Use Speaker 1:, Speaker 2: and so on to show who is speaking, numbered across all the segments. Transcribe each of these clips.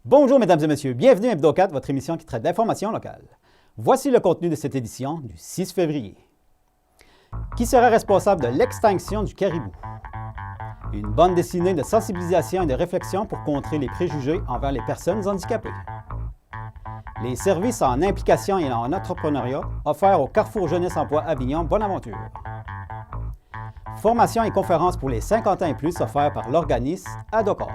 Speaker 1: Bonjour mesdames et messieurs, bienvenue à Hebdo4, votre émission qui traite d'informations locales. Voici le contenu de cette édition du 6 février. Qui sera responsable de l'extinction du caribou? Une bande dessinée de sensibilisation et de réflexion pour contrer les préjugés envers les personnes handicapées. Les services en implication et en entrepreneuriat offerts au Carrefour Jeunesse Emploi Avignon Bonaventure. Formation et conférences pour les 50 ans et plus offerts par l'organisme Adocor.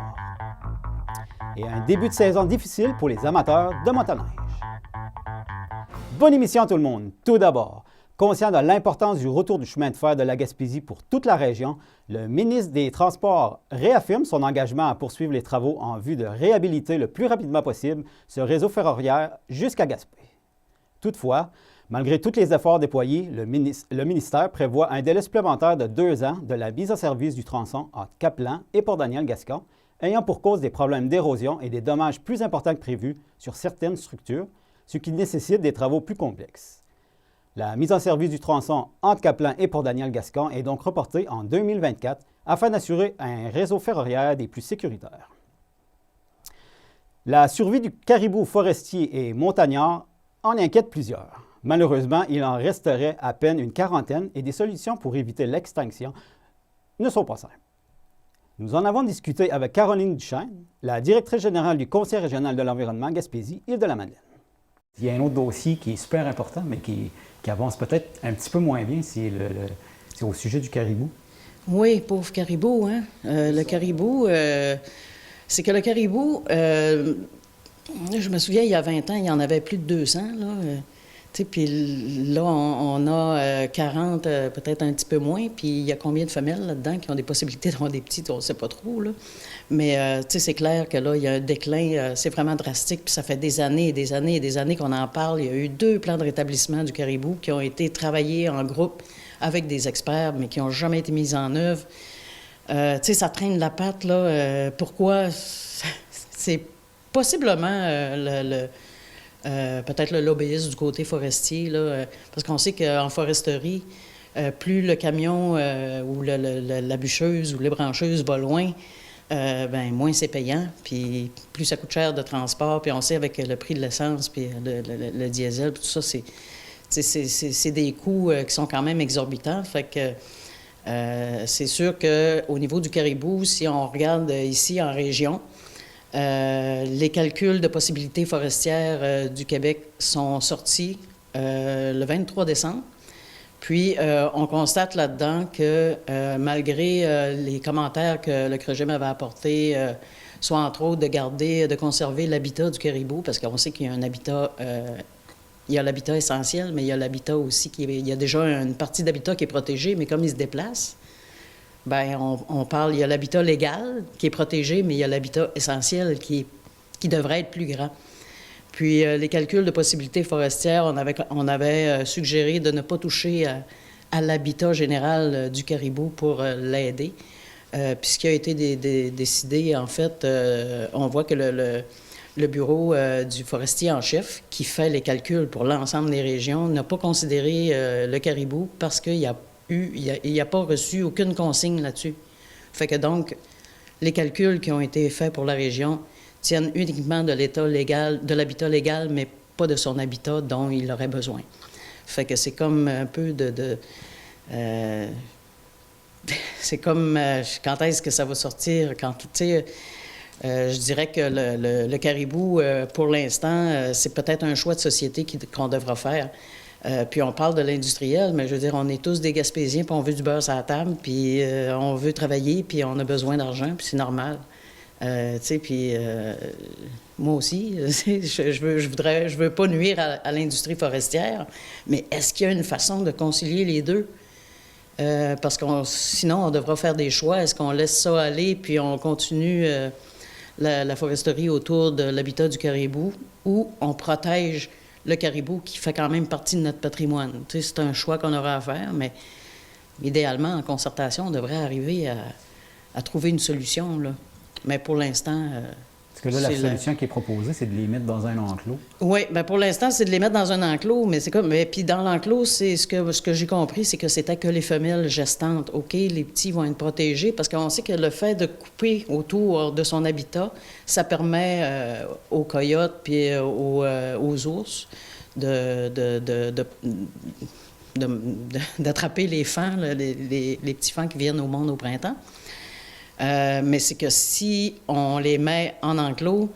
Speaker 1: Et un début de saison difficile pour les amateurs de motoneige. Bonne émission tout le monde! Tout d'abord, conscient de l'importance du retour du chemin de fer de la Gaspésie pour toute la région, le ministre des Transports réaffirme son engagement à poursuivre les travaux en vue de réhabiliter le plus rapidement possible ce réseau ferroviaire jusqu'à Gaspé. Toutefois, malgré tous les efforts déployés, le ministère prévoit un délai supplémentaire de 2 ans de la mise en service du tronçon entre Caplan et Port-Daniel-Gascon, ayant pour cause des problèmes d'érosion et des dommages plus importants que prévus sur certaines structures, ce qui nécessite des travaux plus complexes. La mise en service du tronçon entre Caplan et Port-Daniel-Gascon est donc reportée en 2024 afin d'assurer un réseau ferroviaire des plus sécuritaires. La survie du caribou forestier et montagnard en inquiète plusieurs. Malheureusement, il en resterait à peine une quarantaine et des solutions pour éviter l'extinction ne sont pas simples. Nous en avons discuté avec Caroline Duchesne, la directrice générale du Conseil régional de l'environnement Gaspésie-Île-de-la-Madeleine. Il y a un autre dossier qui est super important, mais qui avance peut-être un petit peu moins bien, c'est au sujet du caribou.
Speaker 2: Oui, pauvre caribou, hein? Le caribou, c'est que le caribou, je me souviens, il y a 20 ans, il y en avait plus de 200, là. Puis là, on a 40, peut-être un petit peu moins, puis il y a combien de femelles là-dedans qui ont des possibilités d'avoir des petits, on ne sait pas trop, là. Mais, c'est clair que là, il y a un déclin, c'est vraiment drastique, puis ça fait des années et des années et des années qu'on en parle. Il y a eu 2 plans de rétablissement du caribou qui ont été travaillés en groupe avec des experts, mais qui n'ont jamais été mis en œuvre. Ça traîne la patte, là. Pourquoi? C'est possiblement peut-être le lobbyiste du côté forestier, là, parce qu'on sait qu'en foresterie, plus le camion ou la bûcheuse ou l'ébrancheuse va loin, moins c'est payant, puis plus ça coûte cher de transport, puis on sait avec le prix de l'essence, puis le diesel, puis tout ça, c'est des coûts qui sont quand même exorbitants. Fait que c'est sûr qu'au niveau du caribou, si on regarde ici en région, les calculs de possibilités forestières du Québec sont sortis le 23 décembre. Puis, on constate là-dedans que malgré les commentaires que le CREGEM avait apportés, soit entre autres de conserver l'habitat du caribou, parce qu'on sait qu'il y a un habitat, il y a l'habitat essentiel, mais il y a l'habitat aussi, il y a déjà une partie d'habitat qui est protégée, mais comme il se déplace, on parle, il y a l'habitat légal qui est protégé, mais il y a l'habitat essentiel qui devrait être plus grand. Puis les calculs de possibilités forestières, on avait suggéré de ne pas toucher à l'habitat général du caribou pour l'aider. Puis ce qui a été décidé, en fait, on voit que le bureau du forestier en chef, qui fait les calculs pour l'ensemble des régions, n'a pas considéré le caribou parce qu'il n'y a pas reçu aucune consigne là-dessus. Fait que donc, les calculs qui ont été faits pour la région tiennent uniquement de l'état légal, de l'habitat légal, mais pas de son habitat dont il aurait besoin. Fait que c'est comme un peu c'est comme quand est-ce que ça va sortir, je dirais que le caribou, pour l'instant, c'est peut-être un choix de société qu'on devra faire. Puis on parle de l'industriel, mais je veux dire, on est tous des Gaspésiens, puis on veut du beurre sur la table, puis on veut travailler, puis on a besoin d'argent, puis c'est normal. Puis moi aussi, je veux pas nuire à l'industrie forestière, mais est-ce qu'il y a une façon de concilier les deux? Parce que sinon, on devra faire des choix. Est-ce qu'on laisse ça aller, puis on continue la foresterie autour de l'habitat du caribou, ou on protège le caribou qui fait quand même partie de notre patrimoine? C'est un choix qu'on aura à faire, mais idéalement, en concertation, on devrait arriver à trouver une solution, là. Mais pour l'instant,
Speaker 1: Parce que là, la solution qui est proposée, c'est de les mettre dans un enclos.
Speaker 2: Oui, bien pour l'instant, c'est de les mettre dans un enclos, mais c'est comme... Mais puis dans l'enclos, c'est ce que j'ai compris, c'est que c'était que les femelles gestantes. OK, les petits vont être protégés, parce qu'on sait que le fait de couper autour de son habitat, ça permet aux coyotes puis aux ours d'attraper les fans, les petits fans qui viennent au monde au printemps. Mais c'est que si on les met en enclos,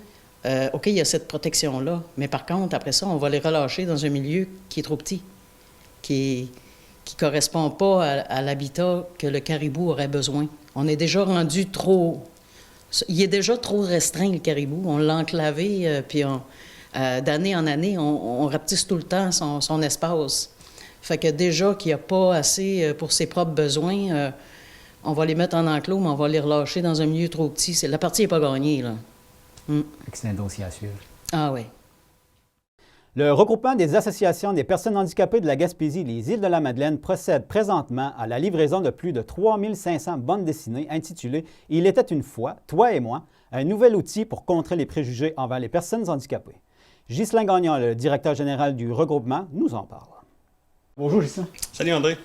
Speaker 2: OK, il y a cette protection-là, mais par contre, après ça, on va les relâcher dans un milieu qui est trop petit, qui ne correspond pas à l'habitat que le caribou aurait besoin. On est déjà rendu trop... Il est déjà trop restreint, le caribou. On l'a enclavé, puis d'année en année, on rapetisse tout le temps son espace. Fait que déjà qu'il n'y a pas assez pour ses propres besoins, on va les mettre en enclos, mais on va les relâcher dans un milieu trop petit. La partie n'est pas gagnée, là.
Speaker 1: C'est un dossier à suivre.
Speaker 2: Ah oui.
Speaker 1: Le regroupement des associations des personnes handicapées de la Gaspésie, les Îles-de-la-Madeleine, procède présentement à la livraison de plus de 3500 bandes dessinées intitulées « Il était une fois, toi et moi », un nouvel outil pour contrer les préjugés envers les personnes handicapées. Ghislain Gagnon, le directeur général du regroupement, nous en parle. Bonjour Ghislain.
Speaker 3: Salut André.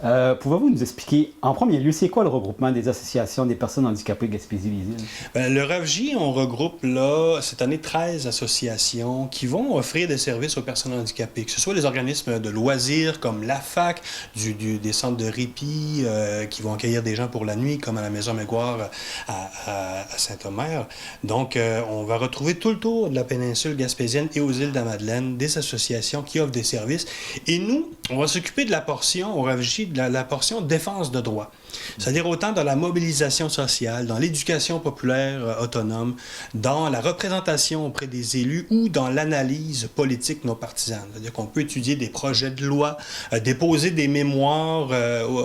Speaker 1: Pouvez-vous nous expliquer, en premier lieu, c'est quoi le regroupement des associations des personnes handicapées Gaspésie-les-Îles?
Speaker 3: Le RAVJ, on regroupe là, cette année 13 associations qui vont offrir des services aux personnes handicapées, que ce soit les organismes de loisirs comme la FAC, des centres de répit qui vont accueillir des gens pour la nuit, comme à la Maison Mégoire à Saint-Omer. Donc, on va retrouver tout le tour de la péninsule gaspésienne et aux îles de la Madeleine des associations qui offrent des services. Et nous, on va s'occuper de la portion, au RAVJ, de la portion défense de droits. C'est-à-dire autant dans la mobilisation sociale, dans l'éducation populaire autonome, dans la représentation auprès des élus ou dans l'analyse politique non partisane. C'est-à-dire qu'on peut étudier des projets de loi, déposer des mémoires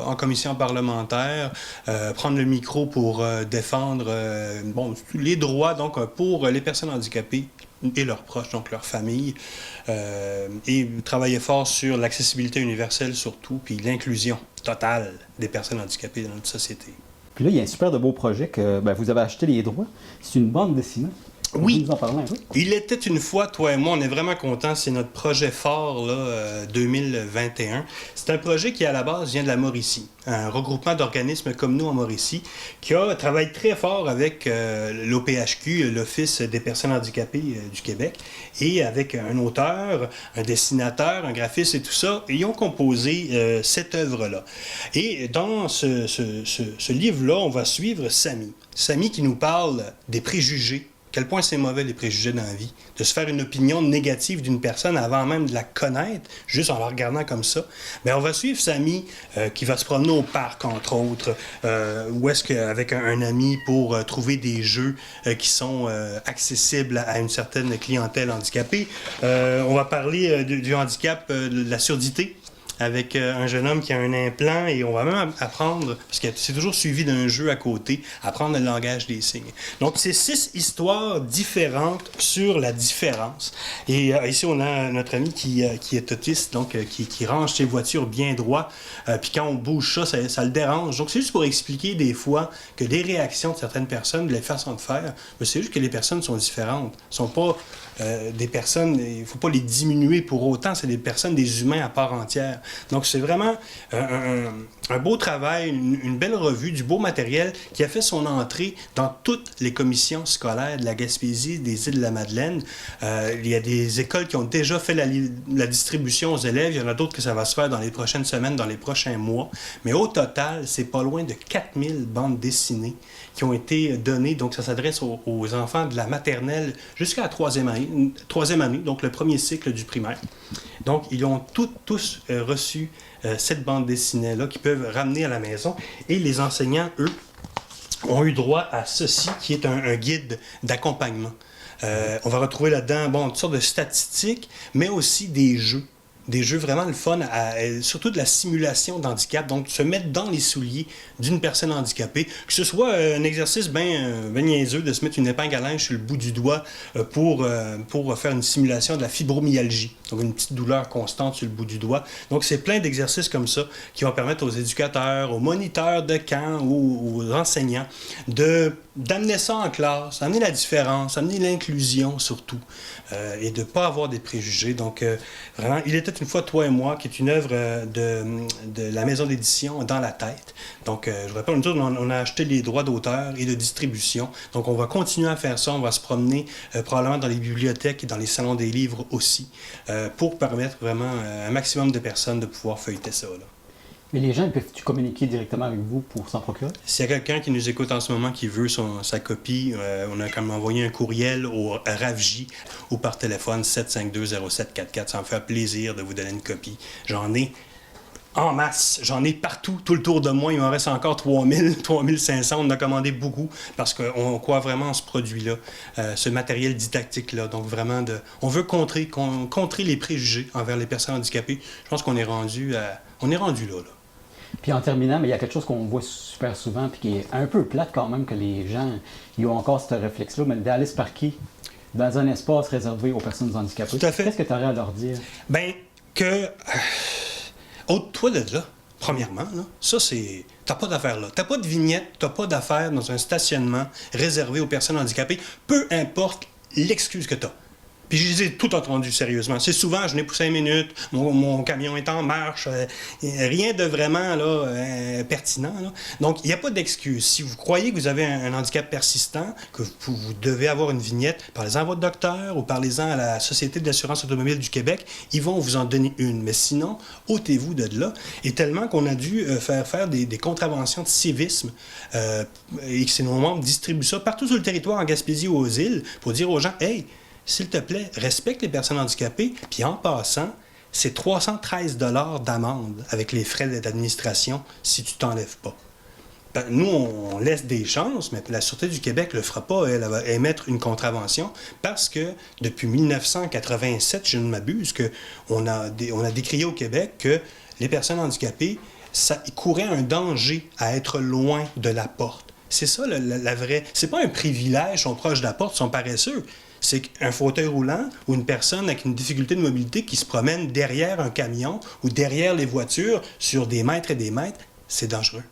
Speaker 3: en commission parlementaire, prendre le micro pour défendre les droits donc, pour les personnes handicapées et leurs proches, donc leurs familles, et travailler fort sur l'accessibilité universelle surtout, puis l'inclusion totale des personnes handicapées dans notre société.
Speaker 1: Puis là, il y a un super de beau projet que vous avez acheté les droits. C'est une bande dessinée.
Speaker 3: Oui,
Speaker 1: nous en parler un peu?
Speaker 3: Il était une fois, toi et moi, on est vraiment contents. C'est notre projet fort, là, 2021. C'est un projet qui, à la base, vient de la Mauricie. Un regroupement d'organismes comme nous en Mauricie, qui travaille très fort avec l'OPHQ, l'Office des personnes handicapées du Québec, et avec un auteur, un dessinateur, un graphiste et tout ça. Et ils ont composé cette œuvre-là. Et dans ce livre-là, on va suivre Samy. Samy qui nous parle des préjugés. Quel point c'est mauvais les préjugés dans la vie. De se faire une opinion négative d'une personne avant même de la connaître, juste en la regardant comme ça. Mais on va suivre Samy qui va se promener au parc, entre autres, ou est-ce qu'avec un ami pour trouver des jeux qui sont accessibles à une certaine clientèle handicapée. On va parler du handicap, de la surdité, avec un jeune homme qui a un implant et on va même apprendre, parce que c'est toujours suivi d'un jeu à côté, apprendre le langage des signes. Donc, c'est 6 histoires différentes sur la différence. Et ici, on a notre ami qui est autiste, donc qui range ses voitures bien droit, puis quand on bouge ça le dérange. Donc, c'est juste pour expliquer des fois que les réactions de certaines personnes, les façons de faire, c'est juste que les personnes sont différentes. Elles ne sont pas des personnes, il ne faut pas les diminuer pour autant, c'est des personnes, des humains à part entière. Donc, c'est vraiment un beau travail, une belle revue, du beau matériel qui a fait son entrée dans toutes les commissions scolaires de la Gaspésie, des îles de la Madeleine. Il y a des écoles qui ont déjà fait la distribution aux élèves. Il y en a d'autres que ça va se faire dans les prochaines semaines, dans les prochains mois. Mais au total, c'est pas loin de 4000 bandes dessinées qui ont été données. Donc, ça s'adresse aux enfants de la maternelle jusqu'à la troisième année, donc le premier cycle du primaire. Donc, ils ont tous reçu cette bande dessinée-là qu'ils peuvent ramener à la maison. Et les enseignants, eux, ont eu droit à ceci, qui est un guide d'accompagnement. On va retrouver là-dedans, toutes sortes de statistiques, mais aussi des jeux. Des jeux vraiment le fun, surtout de la simulation d'handicap, donc se mettre dans les souliers d'une personne handicapée, que ce soit un exercice bien niaiseux de se mettre une épingle à linge sur le bout du doigt pour faire une simulation de la fibromyalgie, donc une petite douleur constante sur le bout du doigt. Donc c'est plein d'exercices comme ça qui vont permettre aux éducateurs, aux moniteurs de camp ou aux enseignants de d'amener ça en classe, amener la différence, amener l'inclusion surtout, et de ne pas avoir des préjugés. Donc, vraiment, Il était une fois toi et moi, qui est une œuvre de la maison d'édition Dans la tête. Donc, je vous rappelle, on a acheté les droits d'auteur et de distribution. Donc, on va continuer à faire ça. On va se promener probablement dans les bibliothèques et dans les salons des livres aussi, pour permettre vraiment à un maximum de personnes de pouvoir feuilleter ça, là.
Speaker 1: Mais les gens, peuvent-tu communiquer directement avec vous pour s'en procurer?
Speaker 3: S'il y a quelqu'un qui nous écoute en ce moment qui veut sa copie, on a quand même envoyé un courriel au RAVJ ou par téléphone 752-0744. Ça me fait plaisir de vous donner une copie. J'en ai en masse. J'en ai partout, tout le tour de moi. Il m'en reste encore 3000, 3500. On en a commandé beaucoup parce qu'on croit vraiment en ce produit-là, ce matériel didactique-là. Donc vraiment, on veut contrer les préjugés envers les personnes handicapées. Je pense qu'on est rendu là.
Speaker 1: Puis en terminant, mais il y a quelque chose qu'on voit super souvent puis qui est un peu plate quand même, que les gens ils ont encore ce réflexe-là, mais d'aller se parquer dans un espace réservé aux personnes handicapées.
Speaker 3: Tout à fait.
Speaker 1: Qu'est-ce que tu aurais à leur dire?
Speaker 3: Bien, ôte-toi de là, premièrement. Là. Ça, c'est... T'as pas d'affaires là. T'as pas de vignette, t'as pas d'affaires dans un stationnement réservé aux personnes handicapées, peu importe l'excuse que t'as. Puis je les ai tout entendu sérieusement. C'est souvent, je n'ai pour 5 minutes, mon camion est en marche, rien de vraiment là, pertinent. Là. Donc, il n'y a pas d'excuse. Si vous croyez que vous avez un handicap persistant, que vous devez avoir une vignette, parlez-en à votre docteur ou parlez-en à la Société d'assurance automobile du Québec. Ils vont vous en donner une. Mais sinon, ôtez-vous de là. Et tellement qu'on a dû faire des contraventions de civisme et que c'est nos membres distribuent ça partout sur le territoire, en Gaspésie ou aux îles, pour dire aux gens, « Hey, s'il te plaît, respecte les personnes handicapées, puis en passant, c'est 313 $ d'amende avec les frais d'administration si tu t'enlèves pas. » Ben, nous, on laisse des chances, mais la Sûreté du Québec ne le fera pas. Elle va émettre une contravention parce que depuis 1987, je ne m'abuse, on a décrié au Québec que les personnes handicapées, ils couraient un danger à être loin de la porte. C'est ça la vraie... C'est pas un privilège, ils sont proches de la porte, ils sont paresseux. C'est qu'un fauteuil roulant ou une personne avec une difficulté de mobilité qui se promène derrière un camion ou derrière les voitures sur des mètres et des mètres, c'est dangereux.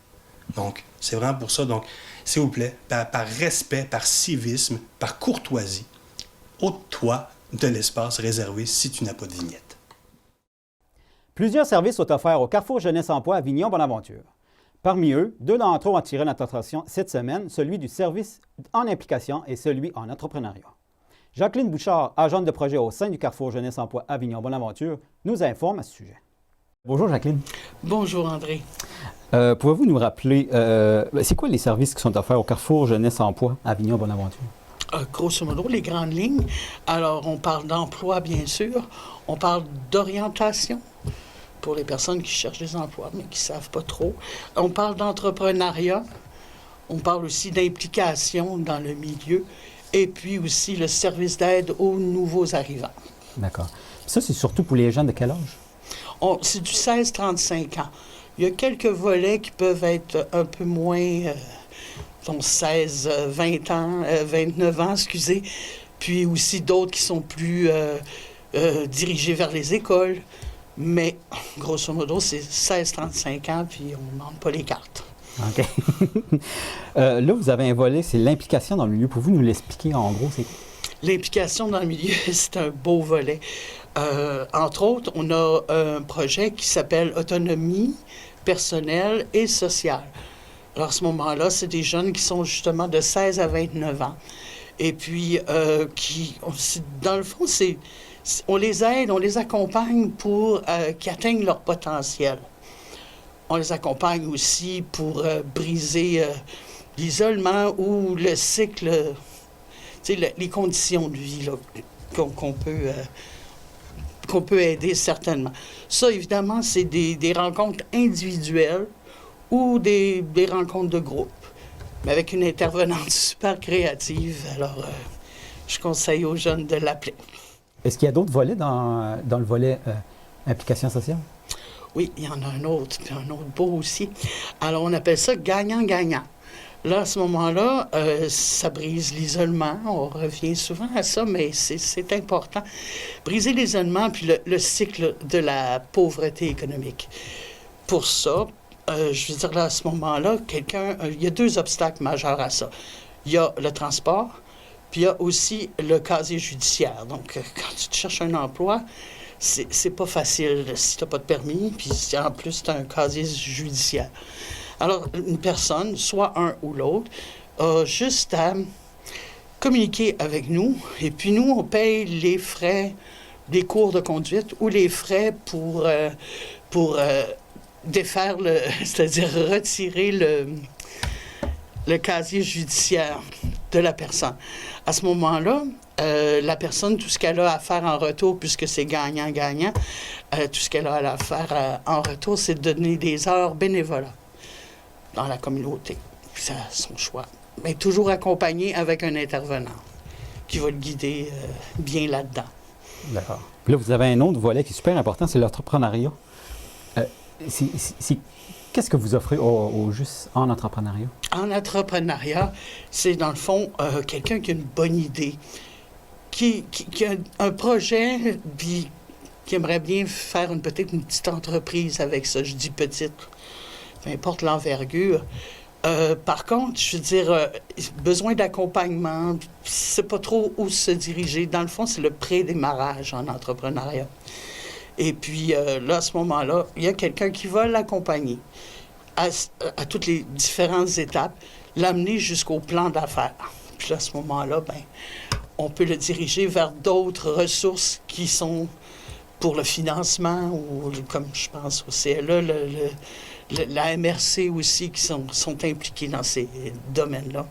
Speaker 3: Donc, c'est vraiment pour ça. Donc, s'il vous plaît, par respect, par civisme, par courtoisie, ôte-toi de l'espace réservé si tu n'as pas de vignette.
Speaker 1: Plusieurs services sont offerts au Carrefour Jeunesse Emploi Avignon-Bonaventure. Parmi eux, 2 d'entre eux ont attiré notre attention cette semaine, celui du service en implication et celui en entrepreneuriat. Jacqueline Bouchard, agente de projet au sein du Carrefour Jeunesse Emploi Avignon-Bonaventure, nous informe à ce sujet. Bonjour Jacqueline.
Speaker 2: Bonjour André.
Speaker 1: Pouvez-vous nous rappeler, c'est quoi les services qui sont offerts au Carrefour Jeunesse Emploi Avignon-Bonaventure?
Speaker 2: Grosso modo, les grandes lignes. Alors, on parle d'emploi, bien sûr. On parle d'orientation pour les personnes qui cherchent des emplois, mais qui ne savent pas trop. On parle d'entrepreneuriat. On parle aussi d'implication dans le milieu. Et puis aussi le service d'aide aux nouveaux arrivants. D'accord.
Speaker 1: Ça, c'est surtout pour les gens de quel âge?
Speaker 2: C'est du 16-35 ans. Il y a quelques volets qui peuvent être un peu moins, 16, 20 ans, 29 ans, excusez. Puis aussi d'autres qui sont plus dirigés vers les écoles. Mais, grosso modo, c'est 16-35 ans, puis on ne demande pas les cartes.
Speaker 1: OK. Là, vous avez un volet, c'est l'implication dans le milieu. Pouvez-vous nous l'expliquer en gros? C'est...
Speaker 2: L'implication dans le milieu, c'est un beau volet. Entre autres, on a un projet qui s'appelle Autonomie personnelle et sociale. Alors, à ce moment-là, c'est des jeunes qui sont justement de 16 à 29 ans. Et puis, dans le fond, on les aide, on les accompagne pour qu'ils atteignent leur potentiel. On les accompagne aussi pour briser l'isolement ou le cycle, les conditions de vie là, qu'on peut aider certainement. Ça, évidemment, c'est des rencontres individuelles ou des rencontres de groupe, mais avec une intervenante super créative. Alors, je conseille aux jeunes de l'appeler.
Speaker 1: Est-ce qu'il y a d'autres volets dans le volet implication sociale?
Speaker 2: Oui, il y en a un autre, puis un autre beau aussi. Alors, on appelle ça gagnant-gagnant. Là, à ce moment-là, ça brise l'isolement. On revient souvent à ça, mais c'est important. Briser l'isolement, puis le cycle de la pauvreté économique. Pour ça, je veux dire, là, à ce moment-là, il y a 2 obstacles majeurs à ça.
Speaker 4: il y a le transport, puis il y a aussi le casier judiciaire. Donc, quand tu te cherches un emploi, c'est pas facile si tu n'as pas de permis, puis si en plus tu as un casier judiciaire. Alors, une personne, soit un ou l'autre, a juste à communiquer avec nous, et puis nous, on paye les frais des cours de conduite ou les frais pour défaire c'est-à-dire retirer le casier judiciaire de la personne. À ce moment-là, la personne, tout ce qu'elle a à faire en retour, puisque c'est gagnant-gagnant, tout ce qu'elle a à faire en retour, c'est de donner des heures bénévolat dans la communauté. Puis ça, son choix. Mais toujours accompagné avec un intervenant qui va le guider bien là-dedans.
Speaker 1: D'accord. Puis là, vous avez un autre volet qui est super important, c'est l'entrepreneuriat. Qu'est-ce que vous offrez au juste en entrepreneuriat?
Speaker 4: En entrepreneuriat, c'est dans le fond quelqu'un qui a une bonne idée, qui a un projet, puis qui aimerait bien faire peut-être une petite entreprise avec ça. Je dis petite, peu importe l'envergure. Par contre, je veux dire, besoin d'accompagnement, c'est pas trop où se diriger. Dans le fond, c'est le pré-démarrage en entrepreneuriat. Et puis là, à ce moment-là, il y a quelqu'un qui va l'accompagner à toutes les différentes étapes, l'amener jusqu'au plan d'affaires. Puis là, à ce moment-là, ben, on peut le diriger vers d'autres ressources qui sont pour le financement, ou comme je pense au CLE, la MRC aussi, qui sont impliqués dans ces domaines-là.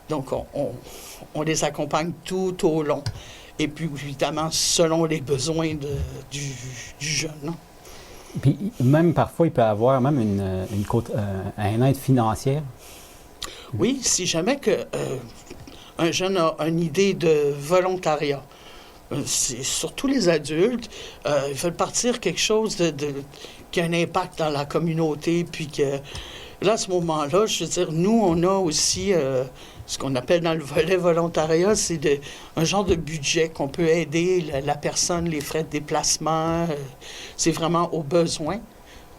Speaker 4: Donc, on les accompagne tout au long. Et puis, évidemment, selon les besoins du jeune. Non?
Speaker 1: Puis, même parfois, il peut avoir même un aide financière.
Speaker 4: Oui, si jamais un jeune a une idée de volontariat, c'est surtout les adultes, ils veulent partir quelque chose qui a un impact dans la communauté, puis que là, à ce moment-là, je veux dire, nous, on a aussi ce qu'on appelle dans le volet volontariat, c'est un genre de budget qu'on peut aider la personne, les frais de déplacement. C'est vraiment aux besoins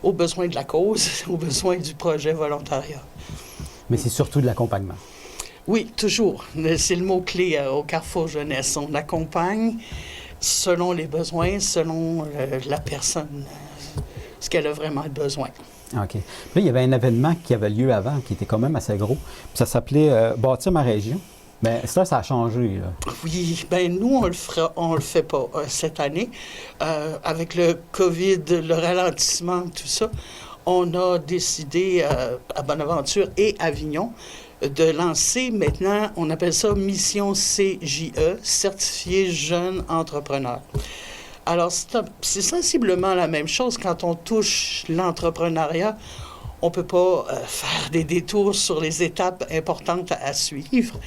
Speaker 4: de la cause, aux besoins du projet volontariat.
Speaker 1: Mais c'est surtout de l'accompagnement.
Speaker 4: Oui, toujours. C'est le mot-clé au Carrefour Jeunesse. On accompagne selon les besoins, selon la personne, ce qu'elle a vraiment besoin.
Speaker 1: OK. Puis là, il y avait un événement qui avait lieu avant, qui était quand même assez gros. Puis ça s'appelait Bâtir ma région. Bien, ça a changé, là.
Speaker 4: Oui, bien, nous, on le fait pas cette année. Avec le COVID, le ralentissement, tout ça, on a décidé à Bonaventure et Avignon de lancer maintenant, on appelle ça Mission CJE, Certifié Jeune Entrepreneur. Alors, c'est sensiblement la même chose quand on touche l'entrepreneuriat. On ne peut pas faire des détours sur les étapes importantes à suivre,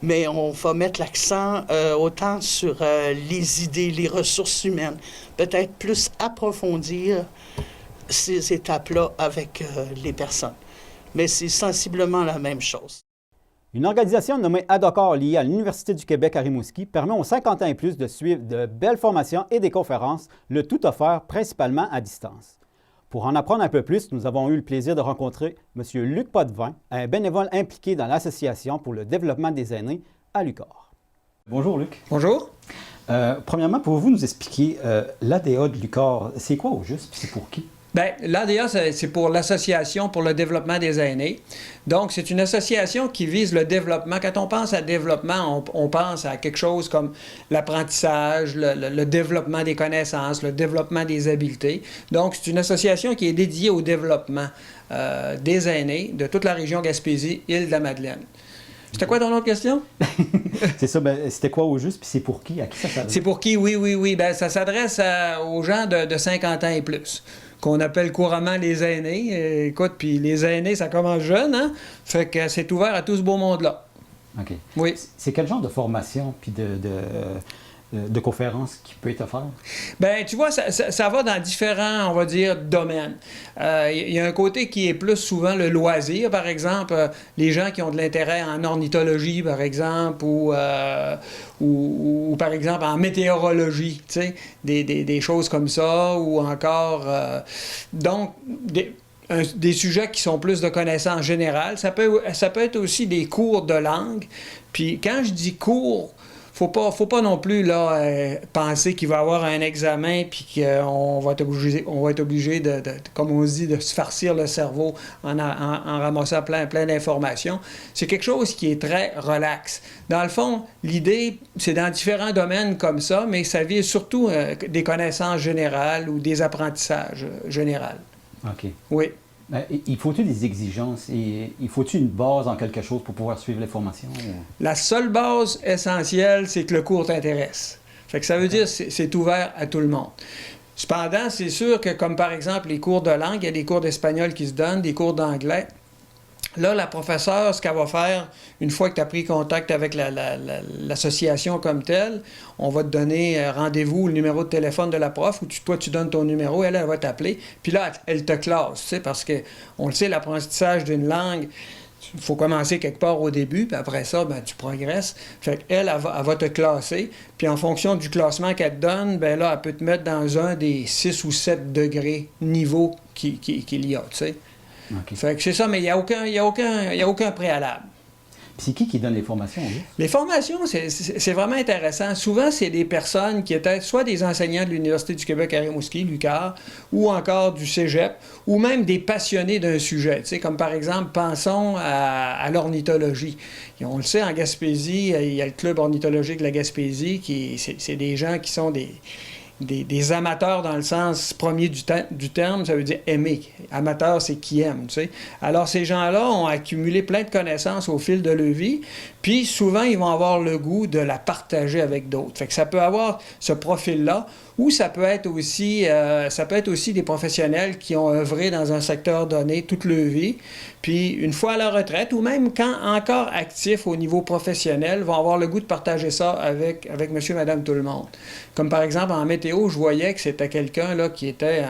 Speaker 4: mais on va mettre l'accent autant sur les idées, les ressources humaines, peut-être plus approfondir ces étapes-là avec les personnes. Mais c'est sensiblement la même chose.
Speaker 1: Une organisation nommée ADOCOR liée à l'Université du Québec à Rimouski permet aux 50 ans et plus de suivre de belles formations et des conférences, le tout offert principalement à distance. Pour en apprendre un peu plus, nous avons eu le plaisir de rencontrer M. Luc Potvin, un bénévole impliqué dans l'Association pour le développement des aînés à l'UQAR. Bonjour Luc.
Speaker 5: Bonjour.
Speaker 1: Premièrement, pouvez-vous nous expliquer l'ADA de l'UQAR, c'est quoi au juste et c'est pour qui?
Speaker 5: Bien, l'ADA, c'est pour l'Association pour le développement des aînés. Donc, c'est une association qui vise le développement. Quand on pense à développement, on pense à quelque chose comme l'apprentissage, le développement des connaissances, le développement des habiletés. Donc, c'est une association qui est dédiée au développement des aînés de toute la région Gaspésie-Île-de-la-Madeleine. C'était quoi ton autre question?
Speaker 1: C'est ça, ben, c'était quoi au juste, puis c'est pour qui? À qui ça s'adresse?
Speaker 5: C'est pour qui? Oui. Ben, ça s'adresse aux gens de 50 ans et plus, qu'on appelle couramment les aînés. Écoute, puis les aînés, ça commence jeune, hein? Fait que c'est ouvert à tout ce beau monde-là.
Speaker 1: OK.
Speaker 5: Oui.
Speaker 1: C'est quel genre de formation puis de conférences qui peut être offert?
Speaker 5: Bien, tu vois, ça va dans différents, on va dire, domaines. Il y a un côté qui est plus souvent le loisir, par exemple, les gens qui ont de l'intérêt en ornithologie, par exemple, ou par exemple en météorologie, tu sais, des choses comme ça, ou encore... donc, des sujets qui sont plus de connaissances générales. Ça peut être aussi des cours de langue. Puis quand je dis cours, faut pas non plus là, penser qu'il va y avoir un examen puis qu'on va être obligé de, comme on dit, de se farcir le cerveau en ramassant plein d'informations. C'est quelque chose qui est très relax. Dans le fond, l'idée, c'est dans différents domaines comme ça, mais ça vise surtout des connaissances générales ou des apprentissages généraux.
Speaker 1: OK.
Speaker 5: Oui.
Speaker 1: Il faut-il des exigences et il faut-il une base en quelque chose pour pouvoir suivre les formations?
Speaker 5: La seule base essentielle, c'est que le cours t'intéresse. Fait que ça veut dire que c'est ouvert à tout le monde. Cependant, c'est sûr que, comme par exemple les cours de langue, il y a des cours d'espagnol qui se donnent, des cours d'anglais. Là, la professeure, ce qu'elle va faire, une fois que tu as pris contact avec l'association comme telle, on va te donner rendez-vous, le numéro de téléphone de la prof, ou toi, tu donnes ton numéro, elle va t'appeler. Puis là, elle te classe, tu sais, parce que, on le sait, l'apprentissage d'une langue, il faut commencer quelque part au début, puis après ça, ben, tu progresses. Fait qu'elle, elle va te classer, puis en fonction du classement qu'elle te donne, ben là, elle peut te mettre dans un des 6 ou 7 degrés niveau qu'il y a, tu sais.
Speaker 1: Okay.
Speaker 5: Fait que c'est ça, mais il n'y a aucun préalable.
Speaker 1: Puis c'est qui donne les formations? Oui?
Speaker 5: Les formations, c'est vraiment intéressant. Souvent, c'est des personnes qui étaient soit des enseignants de l'Université du Québec à Rimouski, l'UQAR, ou encore du Cégep, ou même des passionnés d'un sujet. Tu sais, comme par exemple, pensons à l'ornithologie. Et on le sait, en Gaspésie, il y a le Club ornithologique de la Gaspésie, c'est des gens qui sont des amateurs dans le sens premier du terme, ça veut dire aimer. Amateur, c'est qui aime, tu sais. Alors, ces gens-là ont accumulé plein de connaissances au fil de leur vie, puis souvent, ils vont avoir le goût de la partager avec d'autres. Fait que ça peut avoir ce profil-là, ou ça peut être aussi des professionnels qui ont œuvré dans un secteur donné toute leur vie, puis une fois à la retraite, ou même quand encore actifs au niveau professionnel, vont avoir le goût de partager ça avec monsieur, madame, tout le monde. Comme par exemple, en météo, je voyais que c'était quelqu'un là qui était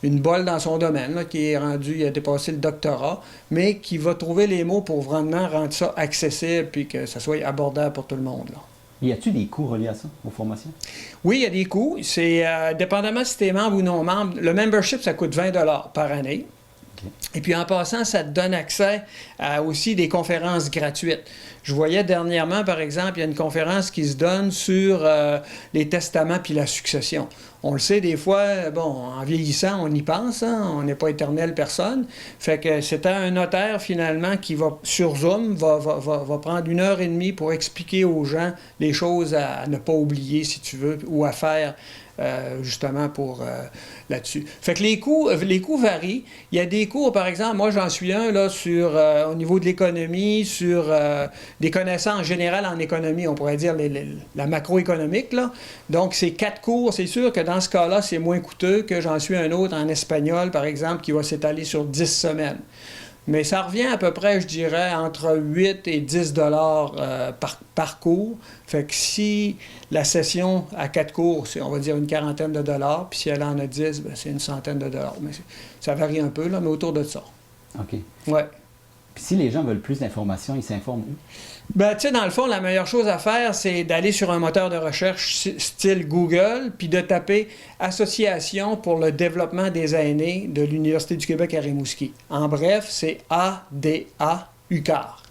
Speaker 5: une bolle dans son domaine, là, qui est rendu, il a dépassé le doctorat, mais qui va trouver les mots pour vraiment rendre ça accessible puis que ça soit abordable pour tout le monde, là.
Speaker 1: Y a-t-il des coûts reliés à ça, aux formations?
Speaker 5: Oui, il y a des coûts. C'est dépendamment si tu es membre ou non membre. Le membership, ça coûte 20 $ par année. Okay. Et puis en passant, ça te donne accès à aussi des conférences gratuites. Je voyais dernièrement, par exemple, il y a une conférence qui se donne sur les testaments puis la succession. On le sait, des fois, bon, en vieillissant, on y pense, hein, on n'est pas éternel personne. Fait que c'est un notaire, finalement, qui va, sur Zoom, va prendre 1h30 pour expliquer aux gens les choses à ne pas oublier, si tu veux, ou à faire, justement, pour là-dessus. Fait que les coûts varient. Il y a des cours, par exemple, moi, j'en suis un, là, sur, au niveau de l'économie, sur des connaissances générales en économie, on pourrait dire la macroéconomique, là. Donc, c'est 4 cours. C'est sûr que dans ce cas-là, c'est moins coûteux que j'en suis un autre en espagnol, par exemple, qui va s'étaler sur 10 semaines. Mais ça revient à peu près, je dirais, entre 8 et 10 $ par cours. Fait que si la session à 4 cours, c'est, on va dire, une quarantaine de dollars, puis si elle en a 10, bien, c'est une centaine de dollars. Mais ça varie un peu, là, mais autour de ça.
Speaker 1: OK.
Speaker 5: Ouais.
Speaker 1: Puis si les gens veulent plus d'informations, ils s'informent où?
Speaker 5: Ben, tu sais, dans le fond, la meilleure chose à faire, c'est d'aller sur un moteur de recherche style Google, puis de taper Association pour le développement des aînés de l'Université du Québec à Rimouski. En bref, c'est ADA-UQAR.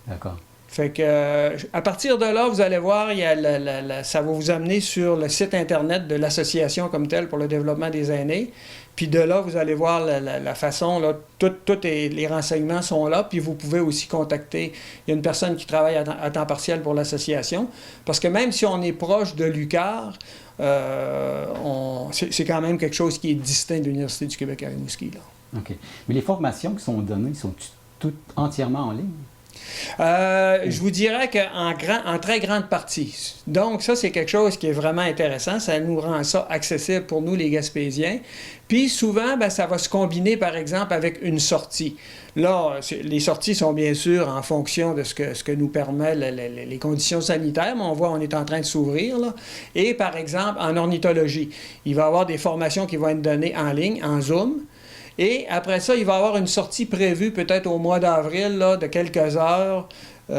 Speaker 1: D'accord.
Speaker 5: Fait que, à partir de là, vous allez voir, il y a ça va vous amener sur le site Internet de l'association comme telle pour le développement des aînés. Puis de là, vous allez voir la façon, là, tous les renseignements sont là, puis vous pouvez aussi contacter, il y a une personne qui travaille à temps partiel pour l'association, parce que même si on est proche de l'UQAR, c'est quand même quelque chose qui est distinct de l'Université du Québec à Rimouski, là.
Speaker 1: OK. Mais les formations qui sont données sont toutes entièrement en ligne?
Speaker 5: Je vous dirais qu'en très grande partie. Donc, ça, c'est quelque chose qui est vraiment intéressant. Ça nous rend ça accessible pour nous, les Gaspésiens. Puis, souvent, ben, ça va se combiner, par exemple, avec une sortie. Là, les sorties sont bien sûr en fonction de ce que nous permet les conditions sanitaires, mais on voit on est en train de s'ouvrir, là. Et, par exemple, en ornithologie, il va y avoir des formations qui vont être données en ligne, en Zoom. Et après ça, il va y avoir une sortie prévue peut-être au mois d'avril, là, de quelques heures,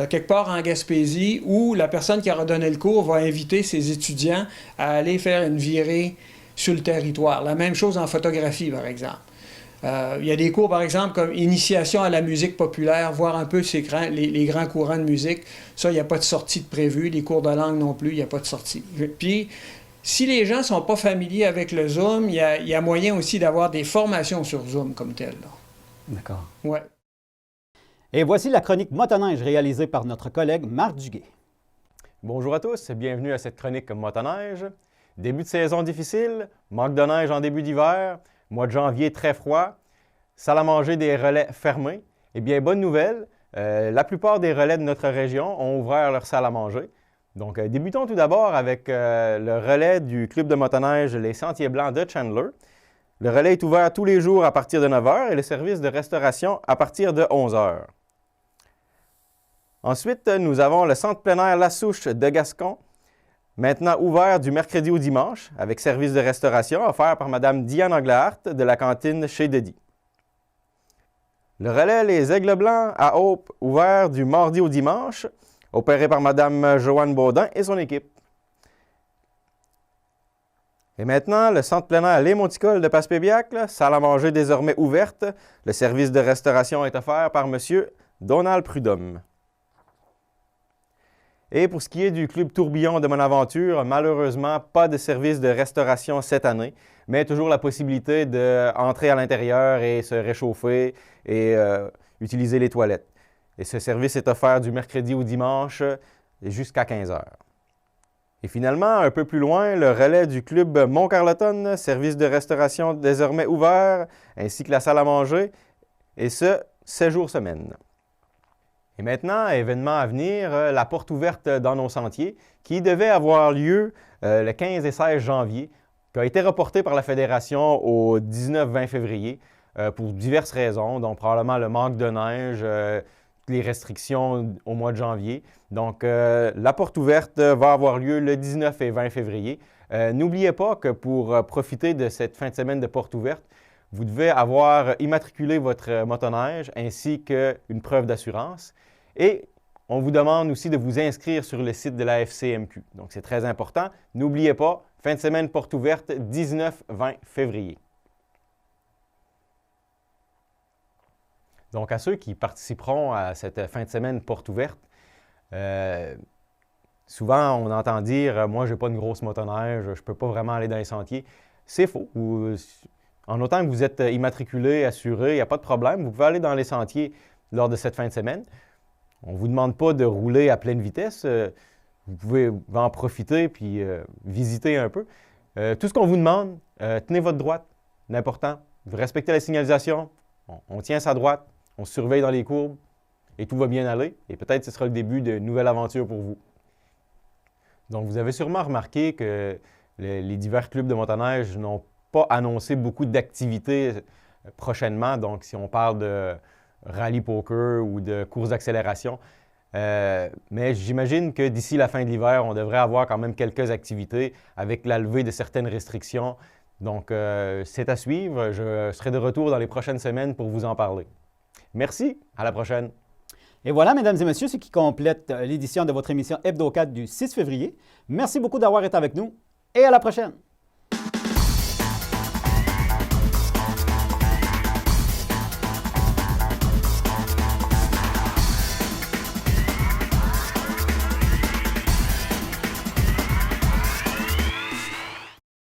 Speaker 5: quelque part en Gaspésie, où la personne qui aura donné le cours va inviter ses étudiants à aller faire une virée sur le territoire. La même chose en photographie, par exemple. Il y a des cours, par exemple, comme initiation à la musique populaire, voir un peu les grands courants de musique. Ça, il n'y a pas de sortie de prévu. Les cours de langue non plus, il n'y a pas de sortie. Puis, si les gens ne sont pas familiers avec le Zoom, il y a moyen aussi d'avoir des formations sur Zoom comme tel.
Speaker 1: D'accord.
Speaker 5: Ouais.
Speaker 1: Et voici la chronique motoneige réalisée par notre collègue Marc Duguay.
Speaker 6: Bonjour à tous et bienvenue à cette chronique motoneige. Début de saison difficile, manque de neige en début d'hiver, mois de janvier très froid, salle à manger des relais fermés. Eh bien, bonne nouvelle, la plupart des relais de notre région ont ouvert leur salle à manger. Donc, débutons tout d'abord avec le relais du club de motoneige Les Sentiers Blancs de Chandler. Le relais est ouvert tous les jours à partir de 9 h et le service de restauration à partir de 11 h. Ensuite, nous avons le centre plein air La Souche de Gascon, maintenant ouvert du mercredi au dimanche avec service de restauration offert par Mme Diane Anglehart de la cantine chez Dedi. Le relais Les Aigles Blancs à Hope, ouvert du mardi au dimanche, opéré par Mme Joanne Baudin et son équipe. Et maintenant, le centre plein air Les Monticoles de Passepébiac, salle à manger désormais ouverte. Le service de restauration est offert par M. Donald Prudhomme. Et pour ce qui est du club Tourbillon de Monaventure, malheureusement, pas de service de restauration cette année, mais toujours la possibilité d'entrer à l'intérieur et se réchauffer et utiliser les toilettes. Et ce service est offert du mercredi au dimanche jusqu'à 15 h. Et finalement, un peu plus loin, le relais du club Mont-Carleton, service de restauration désormais ouvert, ainsi que la salle à manger, et ce, 7 jours semaine. Et maintenant, événement à venir, la porte ouverte dans nos sentiers, qui devait avoir lieu le 15 et 16 janvier, qui a été reporté par la Fédération au 19-20 février pour diverses raisons, donc probablement le manque de neige, les restrictions au mois de janvier. Donc, la porte ouverte va avoir lieu le 19 et 20 février. N'oubliez pas que pour profiter de cette fin de semaine de porte ouverte, vous devez avoir immatriculé votre motoneige ainsi qu'une preuve d'assurance. Et on vous demande aussi de vous inscrire sur le site de la FCMQ. Donc, c'est très important. N'oubliez pas, fin de semaine porte ouverte, 19-20 février. Donc, à ceux qui participeront à cette fin de semaine porte ouverte, souvent on entend dire « Moi, je n'ai pas une grosse motoneige, je ne peux pas vraiment aller dans les sentiers ». C'est faux. En autant que vous êtes immatriculé, assuré, il n'y a pas de problème. Vous pouvez aller dans les sentiers lors de cette fin de semaine. On ne vous demande pas de rouler à pleine vitesse. Vous pouvez en profiter puis visiter un peu. Tout ce qu'on vous demande, tenez votre droite. L'important, vous respectez la signalisation. On tient sa droite. On se surveille dans les courbes et tout va bien aller. Et peut-être que ce sera le début d'une nouvelle aventure pour vous. Donc, vous avez sûrement remarqué que les divers clubs de motoneige n'ont pas annoncé beaucoup d'activités prochainement. Donc, si on parle de rallye poker ou de courses d'accélération. Mais j'imagine que d'ici la fin de l'hiver, on devrait avoir quand même quelques activités avec la levée de certaines restrictions. Donc, c'est à suivre. Je serai de retour dans les prochaines semaines pour vous en parler. Merci, à la prochaine.
Speaker 1: Et voilà, mesdames et messieurs, ce qui complète l'édition de votre émission Hebdo 4 du 6 février. Merci beaucoup d'avoir été avec nous et à la prochaine.